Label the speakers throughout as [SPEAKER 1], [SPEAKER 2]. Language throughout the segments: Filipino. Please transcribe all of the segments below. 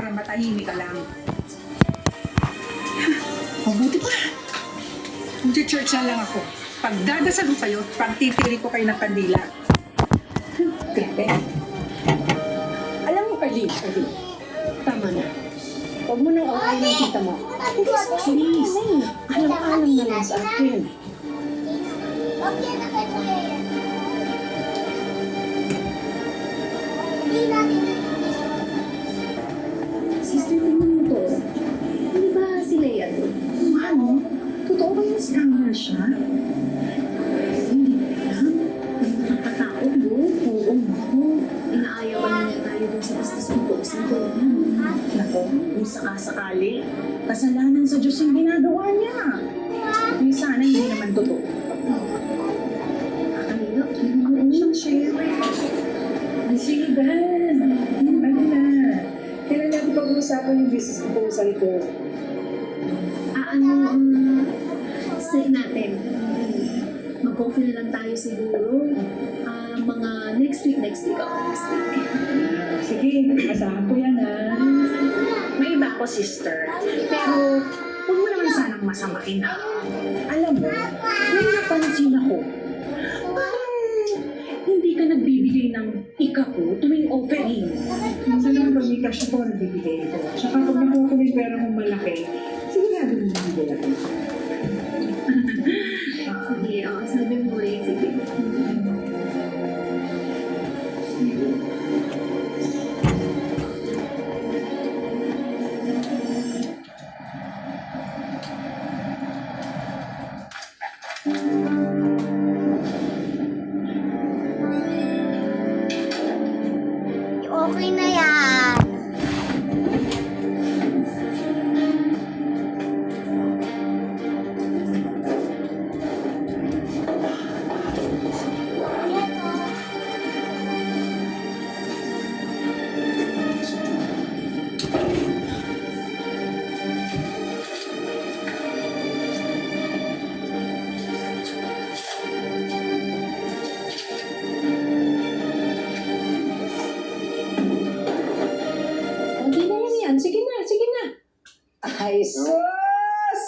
[SPEAKER 1] para matahimik ka lang. Mabuti pa. Mag-church na lang ako. Pagdadasal ko kayo, pagtitiri ko kayo ng kandila. Grabe.
[SPEAKER 2] Alam mo, Ali, tama na. Huwag mo nang awayin ng tita mo. Please, alam-alam na lang sa akin.
[SPEAKER 3] Okay na kayo yan. Hindi natin
[SPEAKER 2] Sister, tingnan mo to. Hindi ba si Leia to? Ano? Totoo ba yung scammer siya? Hindi alam. Nakakatakot mo? Oo, ako. Inaayawan niya tayo dun sa bastos ng posin ko. Nako, kung sakasakali, kasalanan sa Diyos yung ginagawa niya. Yung sana hindi naman totoo. Kanina, hindi mo siyang share. Sige, Dan. Ano na? Kailan natin pag-uusapan yung business proposal ko?
[SPEAKER 4] Stay natin. Mag-coffee na lang tayo siguro. Mga next week ako.
[SPEAKER 2] Sige, asahan ko yan, ha?
[SPEAKER 4] May iba ako, sister. Pero, huwag mo naman sanang masamain, ha?
[SPEAKER 2] Alam mo, may napansin ako.
[SPEAKER 4] Parang hindi ka nagbibigay ng ikaw tuwing offering.
[SPEAKER 2] Minsan naman pag may cash ako, nagbibigay ko. Tsaka pag nakuha ko may pera mong malaki, sigurado mo nagbibigay ako.
[SPEAKER 4] Sige, sabi mo rin. Sige.
[SPEAKER 3] okay na yan.
[SPEAKER 2] Hindi na lang yan. Sige na. Ay, sus!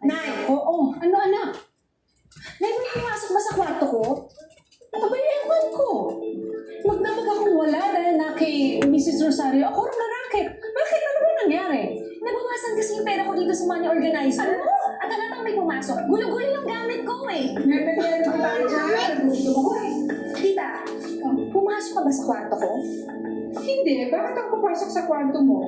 [SPEAKER 2] Nay! Oo. Ano, anak? Nay, may pumasok ba sa kwarto ko? Napabayaan ko. Magdamag akong wala dahil na kay Mrs. Rosario. Ako rin narakit. Bakit? Ano ba nangyari?
[SPEAKER 5] Nabawasan kasi yung pera ko dito sa money organizer.
[SPEAKER 2] Ano?
[SPEAKER 5] At alam may pumasok. Gulo-gulo yung gamit ko eh.
[SPEAKER 2] May nangyari ba tayo dyan? Gusto ko eh.
[SPEAKER 5] Tita, pumasok ka ba sa kwarto ko?
[SPEAKER 2] Hindi. Bakit ako papasok sa kwarto mo?